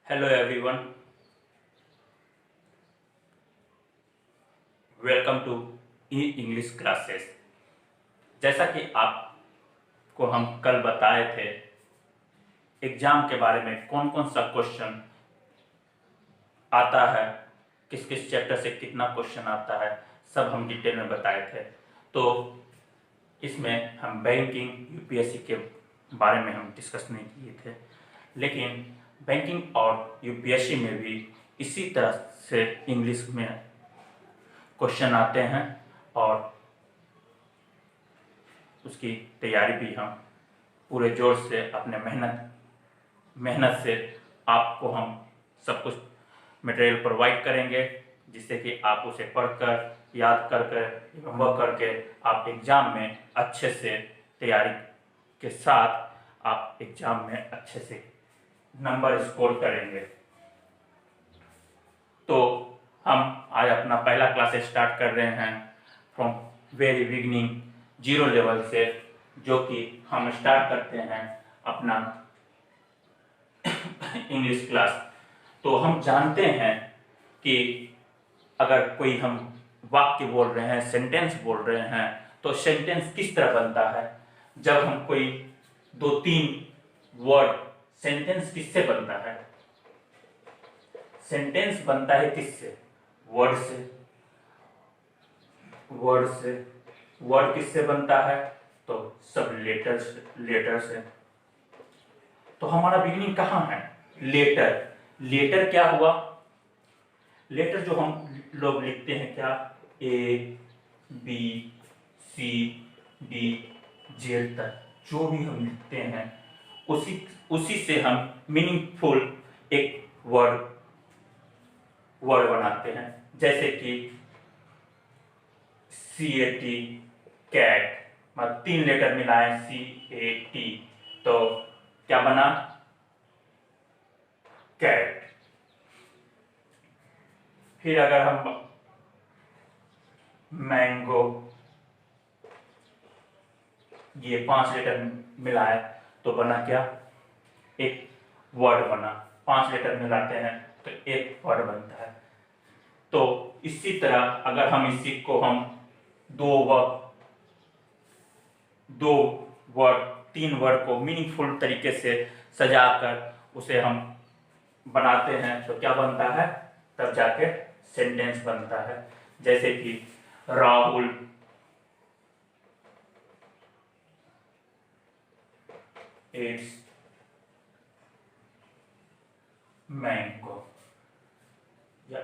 Hello everyone, welcome to E English classes. जैसा कि आपको हम कल बताए थे, एग्जाम के बारे में कौन कौन सा क्वेश्चन आता है, किस किस चैप्टर से कितना क्वेश्चन आता है, सब हम डिटेल में बताए थे। तो इसमें हम बैंकिंग यूपीएससी के बारे में हम डिस्कस नहीं किए थे, लेकिन बैंकिंग और यूपीएससी में भी इसी तरह से इंग्लिश में क्वेश्चन आते हैं और उसकी तैयारी भी हम पूरे जोर से अपने मेहनत से आपको हम सब कुछ मटेरियल प्रोवाइड करेंगे, जिससे कि आप उसे पढ़कर याद कर होमवर्क करके आप एग्ज़ाम में अच्छे से तैयारी के साथ आप एग्ज़ाम में अच्छे से नंबर स्कोर करेंगे। तो हम आज अपना पहला क्लास स्टार्ट कर रहे हैं from very beginning, zero level से, जो कि हम स्टार्ट करते हैं अपना इंग्लिश क्लास। तो हम जानते हैं कि अगर कोई हम वाक्य बोल रहे हैं, सेंटेंस बोल रहे हैं, तो सेंटेंस किस तरह बनता है। जब हम कोई 2-3 वर्ड, सेंटेंस किससे बनता है? सेंटेंस बनता है किससे? वर्ड से। वर्ड किससे बनता है? तो सब लेटर से। तो हमारा बिगिनिंग कहाँ है? लेटर क्या हुआ? लेटर जो हम लोग लिखते हैं, क्या? A B C D Z तक जो भी हम लिखते हैं, उसी से हम मीनिंगफुल एक वर्ड बनाते हैं। जैसे कि CAT, कैट, मतलब 3 लेटर मिलाएं, CAT, तो क्या बना? कैट। फिर अगर हम मैंगो, ये 5 लेटर मिलाए तो बना क्या? एक वर्ड बना। 5 लेटर मिलाते हैं तो एक वर्ड बनता है। तो इसी तरह अगर हम इसी को हम दो वर्ड 3 वर्ड को मीनिंगफुल तरीके से सजाकर उसे हम बनाते हैं तो क्या बनता है? तब जाके सेंटेंस बनता है। जैसे कि राहुल इट्स मैंगो या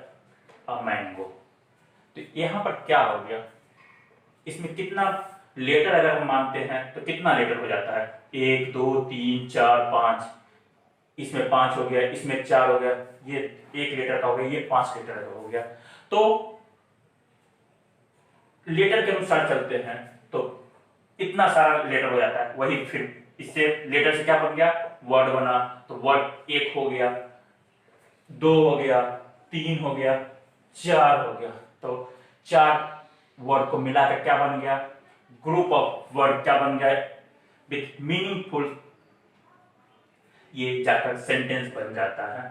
अ मैंगो। तो यहां पर क्या हो गया? इसमें कितना लेटर अगर हम मानते हैं तो कितना लेटर हो जाता है? 1 2 3 4 5। इसमें 5 हो गया, इसमें 4 हो गया, ये 1 लेटर का हो गया, ये 5 लेटर का हो गया। तो लेटर के अनुसार चलते हैं तो इतना सारा लेटर हो जाता है। वही फिर इससे लेटर से क्या बन गया? वर्ड बना। तो वर्ड 1 हो गया, 2 हो गया, 3 हो गया, 4 हो गया। तो 4 वर्ड को मिलाकर क्या बन गया? ग्रुप ऑफ वर्ड क्या बन गया? विथ मीनिंगफुल, ये जाकर सेंटेंस बन जाता है।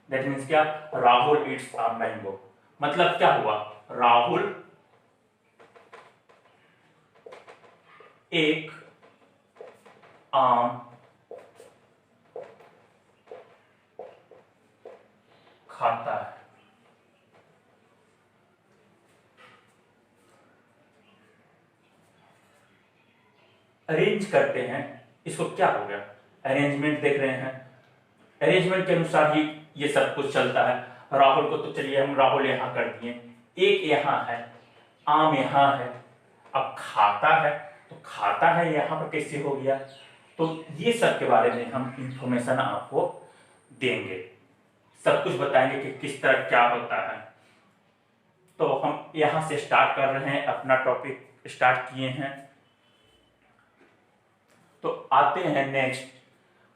दैट मीन्स क्या? Rahul it's a mango. मतलब क्या हुआ? राहुल एक आम खाता है। अरेंज करते हैं, इसको क्या हो गया? अरेंजमेंट देख रहे हैं। अरेंजमेंट के अनुसार ही ये सब कुछ चलता है। राहुल को तो चलिए हम राहुल यहां कर दिए, एक यहां है, आम यहां है। अब खाता है, तो खाता है यहां पर कैसे हो गया? तो ये सब के बारे में हम इंफॉर्मेशन आपको देंगे, सब कुछ बताएंगे कि किस तरह क्या होता है। तो हम यहां से स्टार्ट कर रहे हैं, अपना टॉपिक स्टार्ट किए हैं। तो आते हैं नेक्स्ट,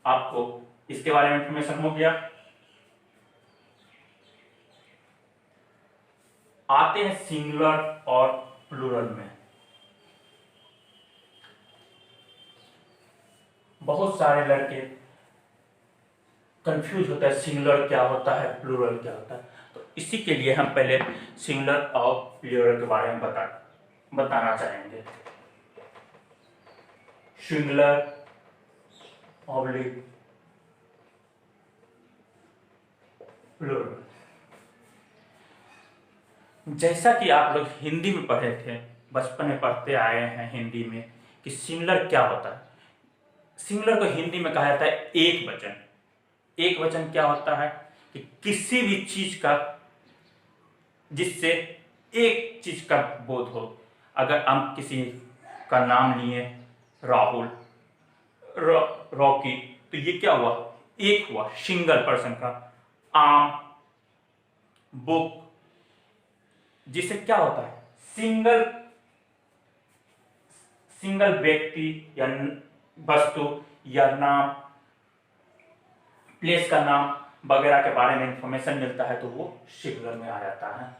आपको इसके बारे में इंफॉर्मेशन हो गया। आते हैं सिंगुलर और प्लूरल में। बहुत सारे लड़के कंफ्यूज होता है, सिंगुलर क्या होता है, प्लूरल क्या होता है। तो इसी के लिए हम पहले सिंगुलर और प्लूरल के बारे में बताना चाहेंगे। Singular oblique plural. जैसा कि आप लोग हिंदी में पढ़े थे, बचपन में पढ़ते आए हैं हिंदी में कि सिंगुलर क्या होता है। सिंगुलर को हिंदी में कहा जाता है एक वचन। एक वचन क्या होता है कि किसी भी चीज का, जिससे एक चीज का बोध हो। अगर हम किसी का नाम लिए राहुल, रॉकी, तो ये क्या हुआ, एक हुआ, सिंगल पर्सन का। आम, बुक, जिससे क्या होता है, सिंगल व्यक्ति या वस्तु या नाम, प्लेस का नाम वगैरह के बारे में इंफॉर्मेशन मिलता है, तो वो सिंगुलर में आ जाता है,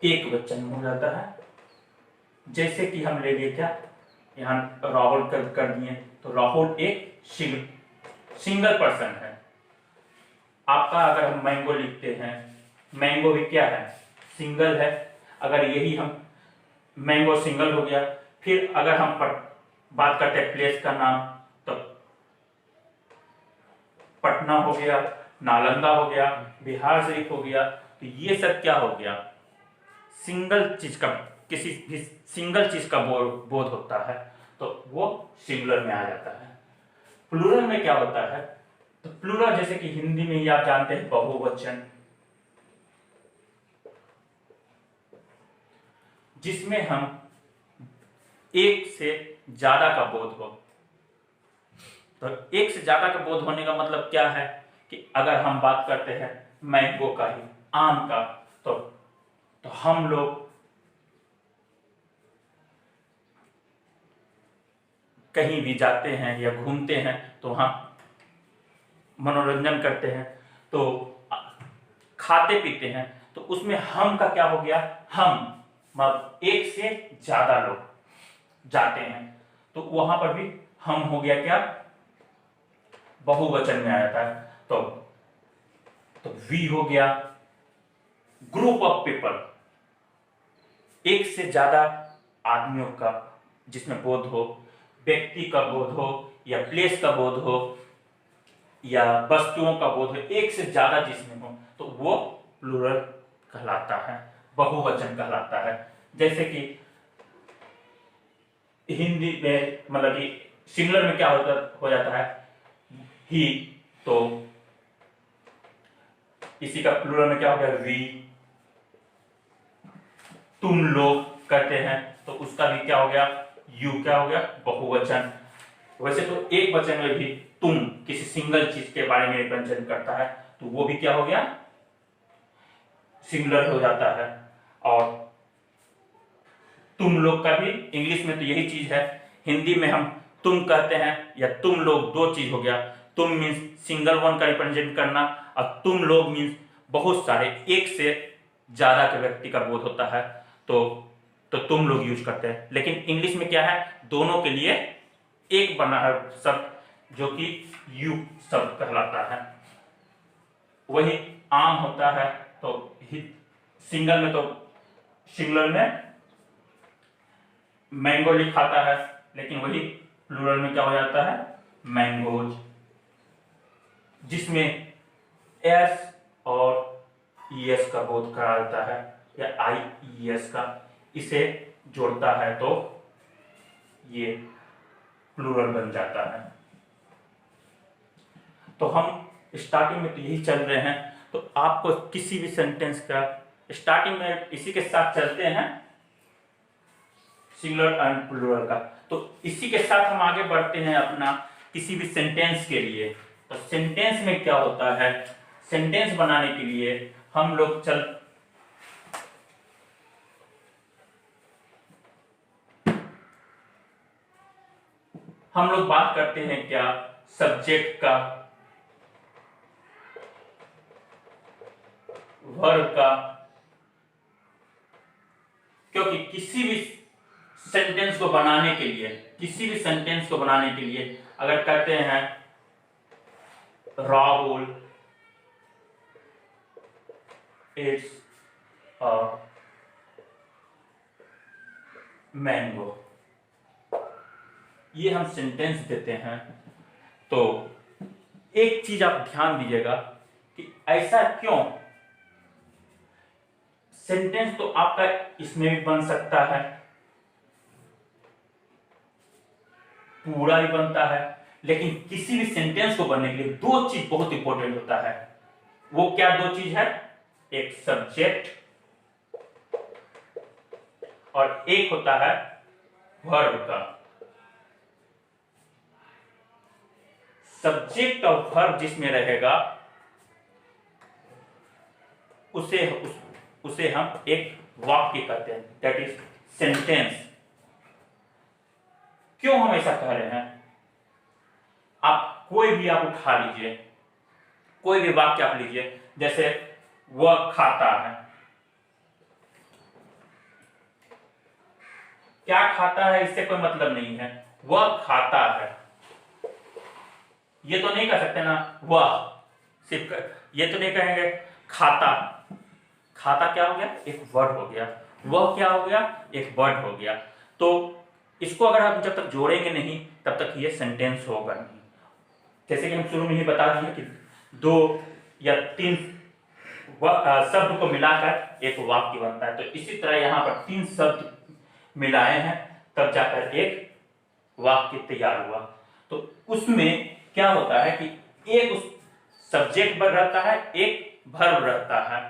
एक वचन हो जाता है। जैसे कि हम ले लिए क्या, यहाँ राहुल कर दिए, तो राहुल एक सिंगल पर्सन है। आपका अगर हम मैंगो लिखते हैं, मैंगो भी क्या है, सिंगल है। अगर यही हम मैंगो सिंगल हो गया। फिर अगर हम बात करते हैं प्लेस का नाम, तो पटना हो गया, नालंदा हो गया, बिहार शरीफ हो गया। तो ये सब क्या हो गया, सिंगल चीज का, किसी भी सिंगल चीज का बोध होता है, तो वो सिंगुलर में आ जाता है। प्लूरल में क्या होता है, तो प्लूरल जैसे कि हिंदी में ही आप जानते हैं बहुवचन, जिसमें हम एक से ज्यादा का बोध हो। तो एक से ज्यादा का बोध होने का मतलब क्या है कि अगर हम बात करते हैं मैंगो का ही, आम का, तो हम लोग कहीं भी जाते हैं या घूमते हैं तो वहां मनोरंजन करते हैं, तो खाते पीते हैं, तो उसमें हम का क्या हो गया, हम, मतलब एक से ज्यादा लोग जाते हैं, तो वहां पर भी हम हो गया क्या, बहुवचन में आ जाता है। तो वी हो गया, ग्रुप ऑफ पीपल, एक से ज्यादा आदमियों का जिसमें बोध हो, व्यक्ति का बोध हो या प्लेस का बोध हो या वस्तुओं का बोध हो, एक से ज्यादा जिसमें हो, तो वो प्लूरल कहलाता है, बहुवचन कहलाता है। जैसे कि हिंदी में मतलब कि सिंगुलर में क्या हो जाता है, ही, तो इसी का प्लूरल में क्या हो गया, वी। तुम लोग कहते हैं तो उसका भी क्या हो गया, यू, क्या हो गया, बहुवचन। वैसे तो एक वचन में भी तुम किसी सिंगल चीज के बारे में मेंशन करता है, तो वो भी क्या हो गया, सिंगुलर हो जाता है। और तुम लोग का भी इंग्लिश में तो यही चीज है, हिंदी में हम तुम कहते हैं या तुम लोग, दो चीज हो गया। तुम मीन्स सिंगल वन का रिप्रेजेंट करना, और तुम लोग मीन्स बहुत सारे, एक से ज्यादा के व्यक्ति का बोध होता है, तो तुम लोग यूज करते हैं। लेकिन इंग्लिश में क्या है, दोनों के लिए एक बना है शब्द, जो कि यू शब्द कहलाता है। वही आम होता है, तो सिंगल में, तो सिंगुलर में मैंगो लिखाता है, लेकिन वही प्लूरल में क्या हो जाता है, मैंगोज, जिसमें एस और ईएस का बोध करा जाता है, या आईईएस का, इसे जोड़ता है तो ये प्लूरल बन जाता है। तो हम स्टार्टिंग में तो यही चल रहे हैं, तो आपको किसी भी सेंटेंस का स्टार्टिंग में इसी के साथ चलते हैं, सिंगुलर एंड प्लूरल का। तो इसी के साथ हम आगे बढ़ते हैं अपना किसी भी सेंटेंस के लिए। तो सेंटेंस में क्या होता है, सेंटेंस बनाने के लिए हम लोग बात करते हैं क्या, सब्जेक्ट का, वर्ब का। क्योंकि किसी भी सेंटेंस को बनाने के लिए अगर कहते हैं राहुल इट्स अ मैंगो, ये हम सेंटेंस देते हैं। तो एक चीज आप ध्यान दीजिएगा कि ऐसा क्यों, सेंटेंस तो आपका इसमें भी बन सकता है, पूरा भी बनता है, लेकिन किसी भी सेंटेंस को बनने के लिए दो चीज बहुत इंपॉर्टेंट होता है। वो क्या दो चीज है? एक सब्जेक्ट और एक होता है वर्ब का। सब्जेक्ट और वर्ब जिसमें रहेगा उसे हम एक वाक्य कहते हैं, दैट इज सेंटेंस। क्यों हम ऐसा कह रहे हैं? आप कोई भी आप उठा लीजिए, कोई भी वाक्य आप लीजिए, जैसे वह खाता है। क्या खाता है इससे कोई मतलब नहीं है, वह खाता है। ये तो नहीं कह सकते ना वह, सिर्फ ये तो नहीं कहेंगे खाता। खाता क्या हो गया? एक वर्ड हो गया। वह क्या हो गया? एक वर्ड हो गया। तो इसको अगर हम जब तक जोड़ेंगे नहीं तब तक ये सेंटेंस होगा नहीं। जैसे कि हम शुरू में ही बता दिए कि दो या तीन शब्द को मिलाकर एक वाक्य बनता है। तो इसी तरह यहां पर तीन शब्द मिलाए हैं तब जाकर एक वाक्य तैयार हुआ। तो उसमें क्या होता है कि एक उस सब्जेक्ट पर रहता है, एक वर्ब रहता है।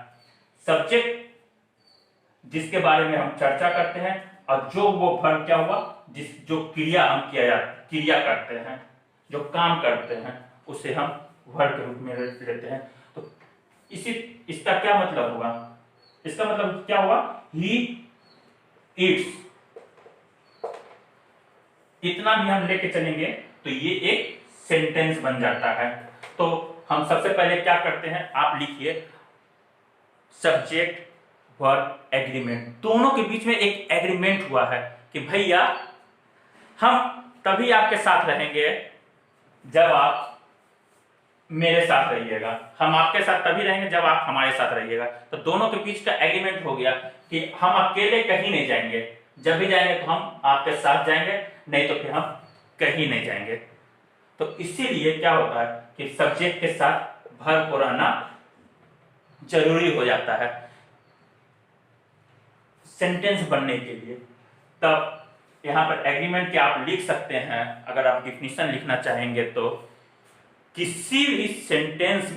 सब्जेक्ट जिसके बारे में हम चर्चा करते हैं, और जो वो वर्ब क्या हुआ, जो क्रिया हम क्रिया करते हैं, जो काम करते हैं, उसे हम वर्ब के रूप में लेते हैं। तो इसका क्या मतलब हुआ? इसका मतलब क्या हुआ? He eats. इतना भी हम लेके चलेंगे तो ये एक सेंटेंस बन जाता है। तो हम सबसे पहले क्या करते हैं, आप लिखिए सब्जेक्ट वर्ब एग्रीमेंट। दोनों के बीच में एक एग्रीमेंट हुआ है कि भैया हम तभी आपके साथ रहेंगे जब आप मेरे साथ रहिएगा, हम आपके साथ तभी रहेंगे जब आप हमारे साथ रहिएगा। तो दोनों के बीच का एग्रीमेंट हो गया कि हम अकेले कहीं नहीं जाएंगे, जब भी जाएंगे तो हम आपके साथ जाएंगे, नहीं तो फिर हम कहीं नहीं जाएंगे। तो इसीलिए क्या होता है कि सब्जेक्ट के साथ वर्ब को रहना जरूरी हो जाता है सेंटेंस बनने के लिए। तब यहां पर एग्रीमेंट क्या आप लिख सकते हैं, अगर आप डिफिनीशन लिखना चाहेंगे तो किसी भी सेंटेंस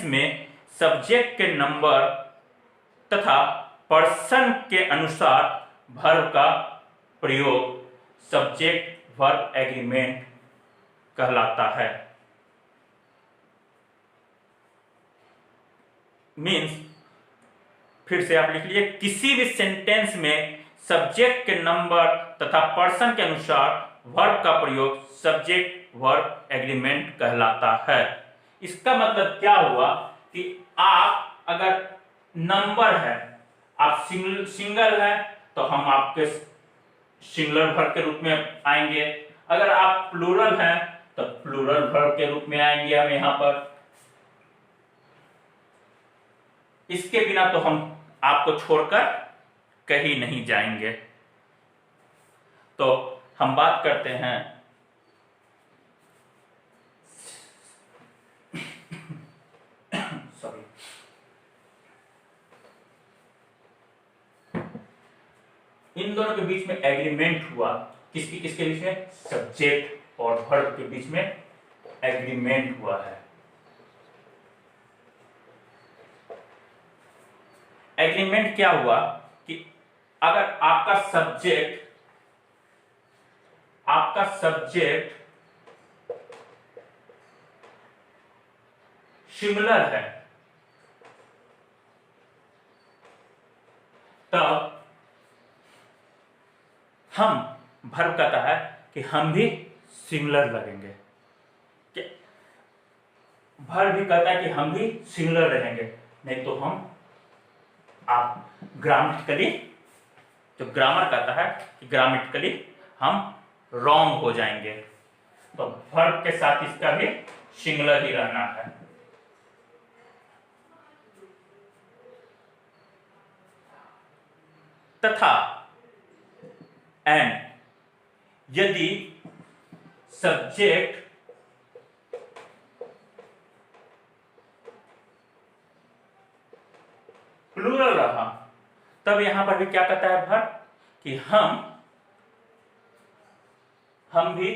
में सब्जेक्ट के नंबर तथा पर्सन के अनुसार वर्ब का प्रयोग सब्जेक्ट वर्ब एग्रीमेंट कहलाता है। मीन्स, फिर से आप लिख लीजिए, किसी भी सेंटेंस में सब्जेक्ट के नंबर तथा पर्सन के अनुसार वर्ब का प्रयोग सब्जेक्ट वर्ब एग्रीमेंट कहलाता है। इसका मतलब क्या हुआ कि आप अगर नंबर है, आप सिंगल है तो हम आपके सिंगुलर वर्ब के रूप में आएंगे। अगर आप प्लूरल हैं तो प्लूरल वर्ब के रूप में आएंगे हम यहां पर। इसके बिना तो हम आपको छोड़कर कहीं नहीं जाएंगे। तो हम बात करते हैं सॉरी, इन दोनों के बीच में एग्रीमेंट हुआ। किसके बीच में? सब्जेक्ट और वर्ब के बीच में एग्रीमेंट हुआ है। एग्रीमेंट क्या हुआ कि अगर आपका सब्जेक्ट सिमिलर है तब हम वर्ब कहता है कि हम भी सिमिलर लगेंगे। वर्ब भी कहता है कि हम भी सिमिलर रहेंगे, नहीं तो हम आप ग्रामेटिकली, जो ग्रामर कहता है कि ग्रामेटिकली हम रॉन्ग हो जाएंगे। तो वर्ब के साथ इसका भी सिंगुलर ही रहना है। तथा एंड, यदि सब्जेक्ट प्लूरल रहा, तब यहां पर भी क्या कहता है वर्ब कि हम भी,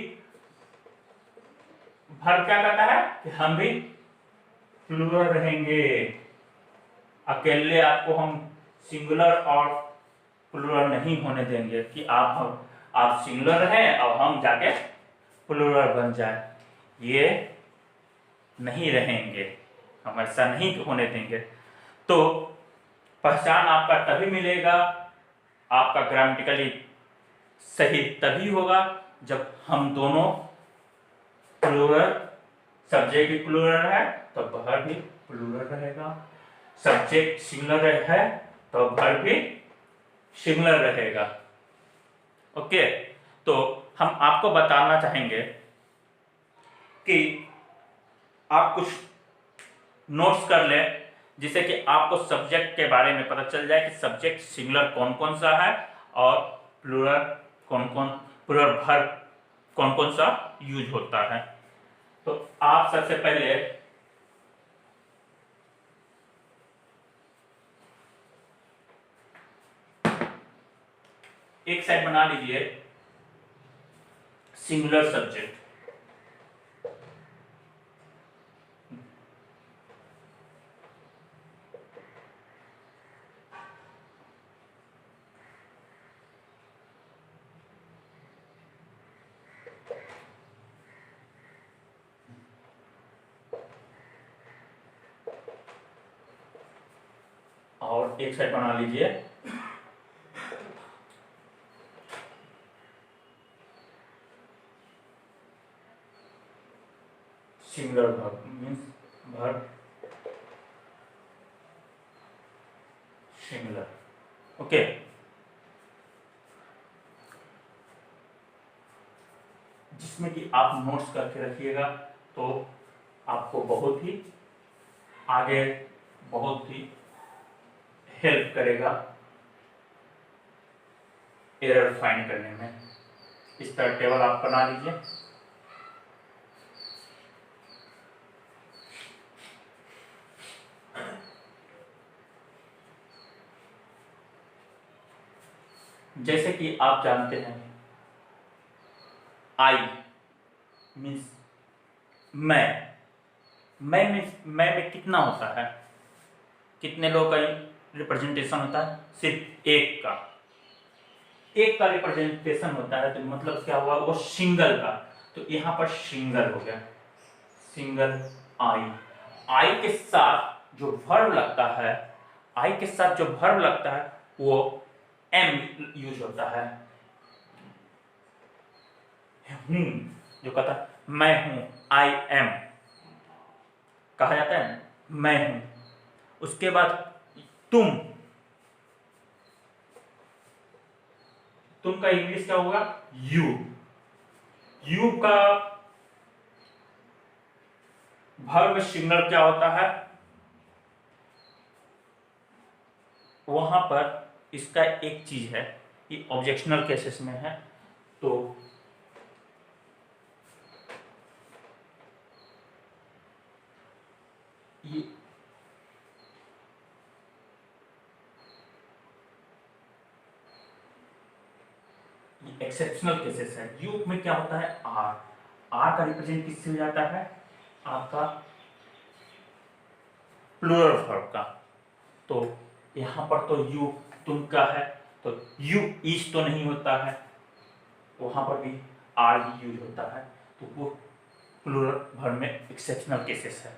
वर्ब क्या कहता है कि हम भी प्लूरल रहेंगे। अकेले आपको हम सिंगुलर और प्लूरल नहीं होने देंगे कि आप सिंगुलर हैं और हम जाके प्लूरल बन जाए, ये नहीं रहेंगे, हम ऐसा नहीं होने देंगे। तो पहचान आपका तभी मिलेगा, आपका ग्रामेटिकली सही तभी होगा जब हम दोनों प्लूरल, सब्जेक्ट भी प्लूरल है तो वर्ब भी प्लूरल रहेगा, सब्जेक्ट सिंगुलर है तो वर्ब भी सिंगुलर रहेगा। ओके, तो हम आपको बताना चाहेंगे कि आप कुछ नोट्स कर लें जिससे कि आपको सब्जेक्ट के बारे में पता चल जाए कि सब्जेक्ट सिंगुलर कौन कौन सा है और प्लूरल प्लूरल वर्ब कौन कौन सा यूज होता है। तो आप सबसे पहले एक साइड बना लीजिए सिंगुलर सब्जेक्ट, और एक साइड बना लीजिए singular verb, means verb singular. Okay, जिसमें कि आप नोट्स करके रखिएगा तो आपको बहुत ही आगे बहुत ही हेल्प करेगा एरर फाइंड करने में। इस तरह टेबल आप बना लीजिए। जैसे कि आप जानते हैं आई मीन्स मैं में कितना होता है, कितने लोग का रिप्रेजेंटेशन होता है, सिर्फ एक का रिप्रेजेंटेशन होता है, तो मतलब क्या हुआ वो सिंगल का, तो यहां पर सिंगल हो गया, सिंगल आई के साथ जो वर्ब लगता है, आई के साथ जो वर्ब लगता है वो एम यूज होता है। हूं जो कहता है मैं हूं, आई एम कहा जाता है, मैं हूं। उसके बाद तुम का इंग्लिश क्या होगा, यू का वर्ब सिंगुलर क्या होता है, वहां पर इसका एक चीज है, ये ऑब्जेक्शनल केसेस में है, तो ये एक्सेप्शनल केसेस है। यू में क्या होता है, आर का रिप्रेजेंट किससे हो जाता है, आपका प्लूरल वर्ब का, तो यहां पर तो यू तुम का है, तो यू इज तो नहीं होता है, वहां पर भी आर ही यूज होता है, तो वो प्लूरल वर्ब में एक्सेप्शनल केसेस है।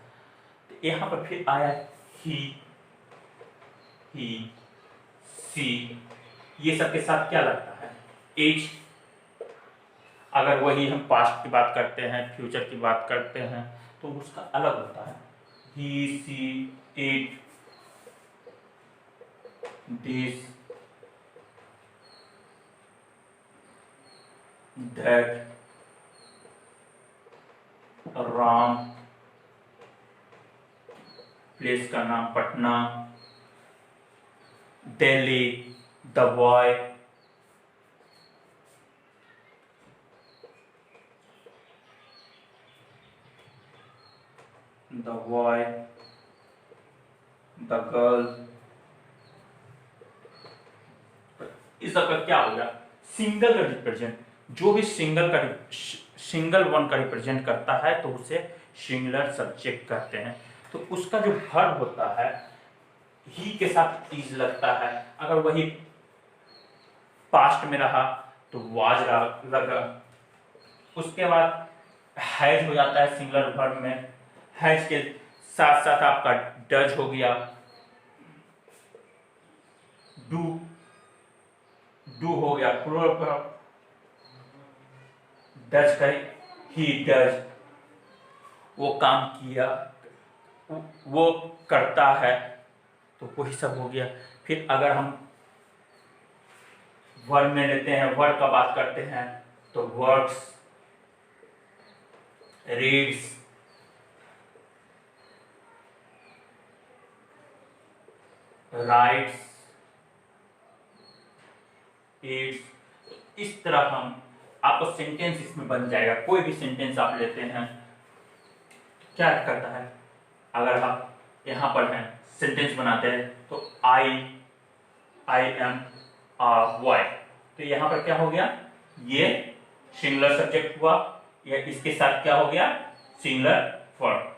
तो यहां पर फिर आया ही सी, ये सब के साथ क्या लगता है, एज। अगर वही हम पास्ट की बात करते हैं, फ्यूचर की बात करते हैं, तो उसका अलग होता है, he she it this that Ram, place का नाम Patna, Delhi, the boy, the boy, the girl. इस सब का क्या हो गया? सिंगल का रिप्रेजेंट, जो भी सिंगल वन का रिप्रेजेंट करता है तो उसे सिंगुलर सब्जेक्ट कहते हैं। तो उसका जो वर्ब होता है ही के साथ इज लगता है। अगर वही पास्ट में रहा तो वाज लगा। उसके बाद हैज हो जाता है सिंगुलर वर्ब में। हैज के साथ साथ आपका डज हो गया, डू हो गया प्लूरल वर्ब, डज का ही डज, वो काम किया, वो करता है, तो वही सब हो गया। फिर अगर हम वर्ब में लेते हैं, वर्ब का बात करते हैं तो वर्क्स, रीड्स, राइट्स, ईट्स। इस तरह हम आपको सेंटेंस इसमें बन जाएगा। कोई भी सेंटेंस आप लेते हैं क्या करता है, अगर आप यहाँ पर हैं सेंटेंस बनाते हैं तो आई एम वाई, तो यहाँ पर क्या हो गया, ये सिंगुलर सब्जेक्ट हुआ, या इसके साथ क्या हो गया, सिंगुलर वर्ब,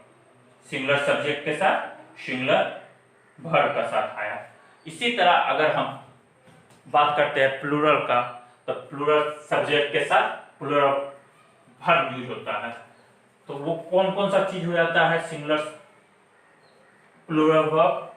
सिंगुलर सब्जेक्ट के साथ सिंगुलर वर्ब का साथ आया। इसी तरह अगर हम बात करते हैं प्लूरल का, तो प्लूरल सब्जेक्ट के साथ प्लूरल वर्ब यूज होता है। तो वो कौन कौन सा चीज हो जाता है singular plural verb?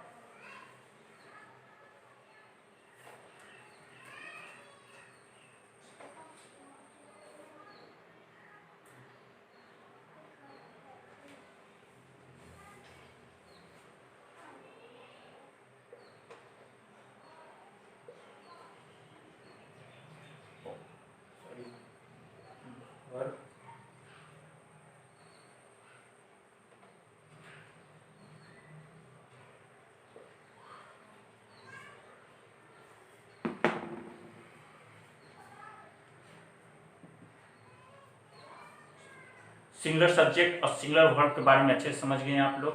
Singular subject और सिंगुलर वर्ब के बारे में अच्छे से समझ गए हैं आप लोग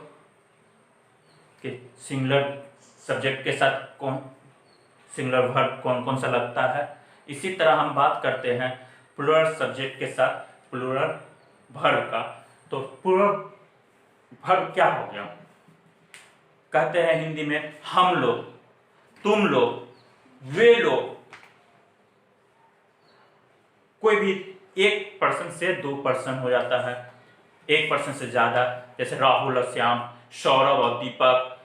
कि सिंगुलर सब्जेक्ट के साथ कौन सिंगुलर वर्ब कौन कौन सा लगता है। इसी तरह हम बात करते हैं प्लूरल सब्जेक्ट के साथ प्लूरल वर्ब का। तो प्लूरल वर्ब क्या हो गया, कहते हैं हिंदी में हम लोग, तुम लोग, वे लोग। कोई भी एक पर्सन से दो पर्सन हो जाता है, एक पर्सन से ज्यादा, जैसे राहुल और श्याम, सौरभ और दीपक।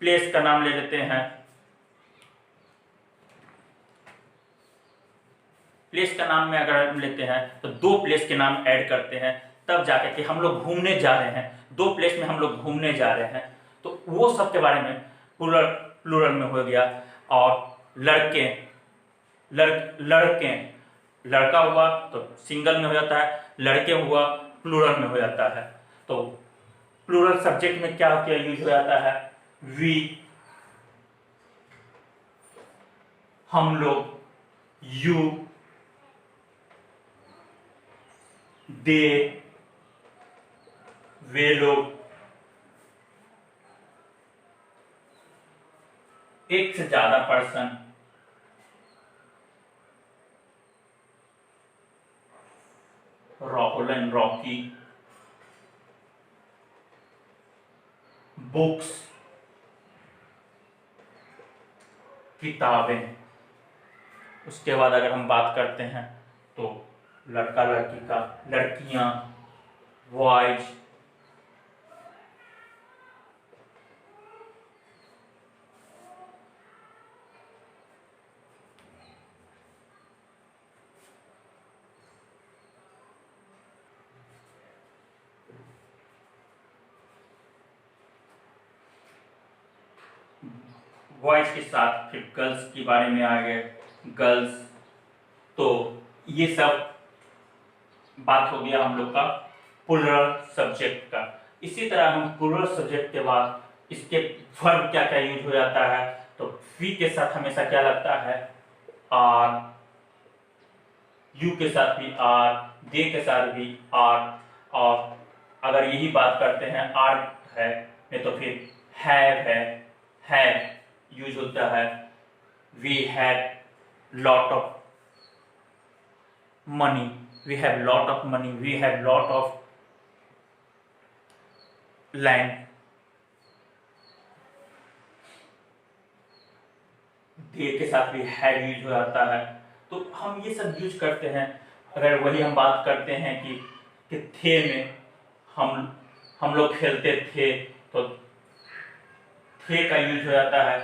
प्लेस का नाम ले लेते हैं, प्लेस का नाम में अगर हम लेते हैं तो दो प्लेस के नाम ऐड करते हैं, तब जाकर के हम लोग घूमने जा रहे हैं, दो प्लेस में हम लोग घूमने जा रहे हैं, तो वो सब के बारे में प्लूरल में हो गया। और लड़के, लड़के, लड़का हुआ तो सिंगल में हो जाता है, लड़के हुआ प्लूरल में हो जाता है। तो प्लूरल सब्जेक्ट में क्या क्या यूज हो जाता है, वी, हम लोग, यू, दे, वे लोग। एक से ज्यादा person, Rahul and Rocky, books, किताबें। उसके बाद अगर हम बात करते हैं तो लड़का लड़की का, लड़कियां, बॉयज, बॉयज के साथ फिर गर्ल्स के बारे में आ गए, गर्ल्स। तो ये सब बात हो गया हम लोग का प्लूरल सब्जेक्ट का। इसी तरह हम प्लूरल सब्जेक्ट के बाद इसके वर्ब क्या क्या यूज हो जाता है, तो वी के साथ हमेशा क्या लगता है, आर, यू के साथ भी आर, दे के साथ भी आर, और अगर यही बात करते हैं आर है नहीं तो फिर है, हैव यूज होता है। We have lot of money, we have lot of money, we have lot of land. They के साथ भी हैव यूज हो जाता है। तो हम ये सब यूज करते हैं। अगर वही हम बात करते हैं कि थे में हम लोग खेलते थे, तो थे का यूज हो जाता है।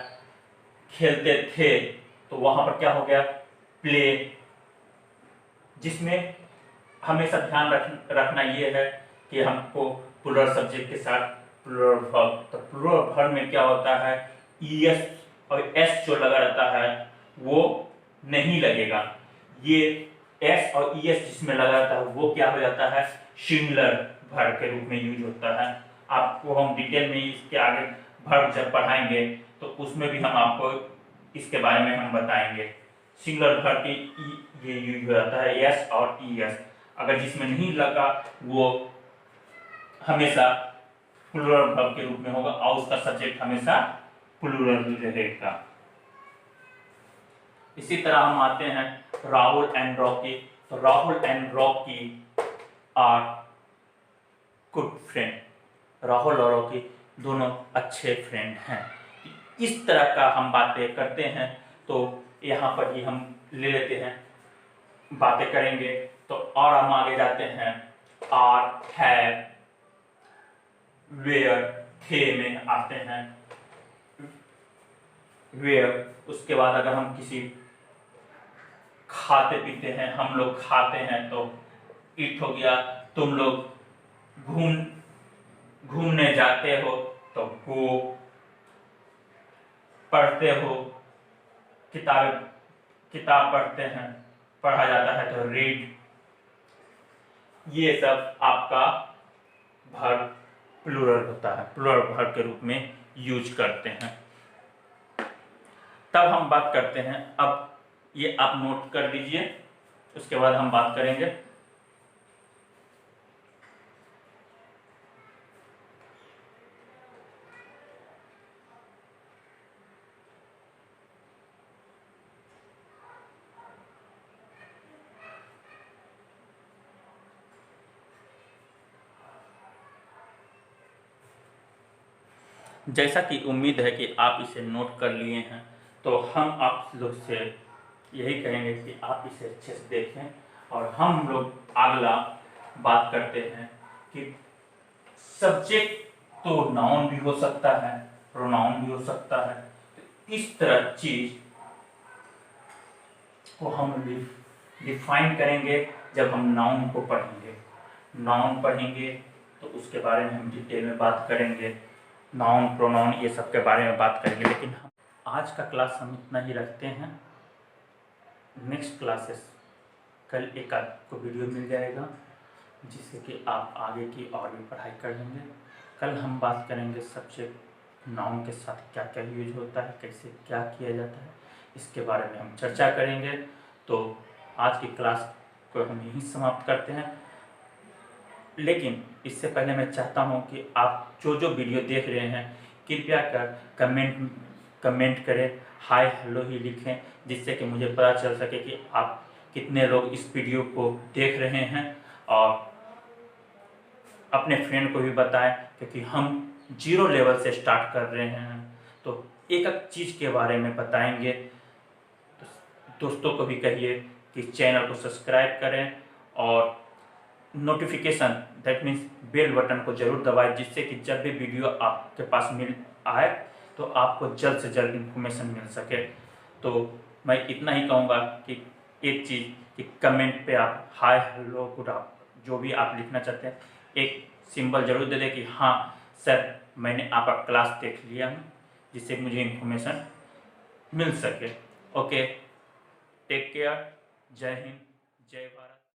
खेलते थे तो वहां पर क्या हो गया, प्ले, जिसमें हमेशा ध्यान रखना ये है कि हमको प्लूरल सब्जेक्ट के साथ प्लूरल वर्ब, तो प्लूरल वर्ब में क्या होता है, ईएस और एस जो लगा रहता है वो नहीं लगेगा। ये एस और ईएस जिसमें लगा रहता है वो क्या हो जाता है, सिंगुलर वर्ब के रूप में यूज होता है। आपको हम डिटेल में इसके आगे वर्ब जब पढ़ाएंगे तो उसमें भी हम आपको इसके बारे में हम बताएंगे। सिंगुलर वर्ब के ये यूज हो जाता है एस और ईएस। अगर जिसमें नहीं लगा वो हमेशा प्लूरल वर्ब के रूप में होगा और उसका सब्जेक्ट हमेशा प्लूरल ही रहेगा। इसी तरह हम आते हैं राहुल एंड रॉकी। तो Rahul and Rocky are good friend. Rahul और रॉकी दोनों अच्छे फ्रेंड हैं। इस तरह का हम बातें करते हैं। तो यहाँ पर ही हम ले लेते हैं, बातें करेंगे। तो और हम आगे जाते हैं, आर, हैव, वेयर, थे में आते हैं वेयर। उसके बाद अगर हम किसी खाते पीते हैं, हम लोग खाते हैं तो ईट हो गया। तुम लोग घूमने जाते हो तो गो। पढ़ते हो, किताब पढ़ते हैं, पढ़ा जाता है तो रीड। ये सब आपका वर्ब प्लूरल होता है, प्लूरल वर्ब के रूप में यूज करते हैं। तब हम बात करते हैं, अब ये आप नोट कर लीजिए, उसके बाद हम बात करेंगे। जैसा कि उम्मीद है कि आप इसे नोट कर लिए हैं, तो हम आप लोग से यही कहेंगे कि आप इसे अच्छे से देखें। और हम लोग अगला बात करते हैं कि सब्जेक्ट तो नाउन भी हो सकता है, प्रोनाउन भी हो सकता है। इस तरह चीज को हम डिफाइन करेंगे जब हम नाउन को पढ़ेंगे। नाउन पढ़ेंगे तो उसके बारे में हम डिटेल में बात करेंगे, नाउन, प्रोनाउन, ये सब के बारे में बात करेंगे। लेकिन हम आज का क्लास हम इतना ही रखते हैं। नेक्स्ट क्लासेस कल एक आध को वीडियो मिल जाएगा, जिससे कि आप आगे की और भी पढ़ाई कर लेंगे। कल हम बात करेंगे सब्जेक्ट नाउन के साथ क्या क्या यूज होता है, कैसे क्या किया जाता है, इसके बारे में हम चर्चा करेंगे। तो आज की क्लास को हम यहीं समाप्त करते हैं। लेकिन इससे पहले मैं चाहता हूं कि आप जो जो वीडियो देख रहे हैं कृपया कर कमेंट करें, हाय हेलो ही लिखें, जिससे कि मुझे पता चल सके कि आप कितने लोग इस वीडियो को देख रहे हैं। और अपने फ्रेंड को भी बताएं, क्योंकि हम 0 लेवल से स्टार्ट कर रहे हैं, तो एक एक चीज़ के बारे में बताएंगे। तो दोस्तों को भी कहिए कि चैनल को सब्सक्राइब करें और notification that means bell button को जरूर दबाएं, जिससे कि जब भी वीडियो आपके पास मिल आए तो आपको जल्द से जल्द इन्फॉर्मेशन मिल सके। तो मैं इतना ही कहूँगा कि एक चीज़ कि कमेंट पे आप हाय हेलो गुड आप जो भी आप लिखना चाहते हैं एक सिंबल जरूर दे दें कि हाँ सर मैंने आपका क्लास देख लिया है, जिससे मुझे इन्फॉर्मेशन मिल सके। ओके, टेक केयर, जय हिंद, जय भारत।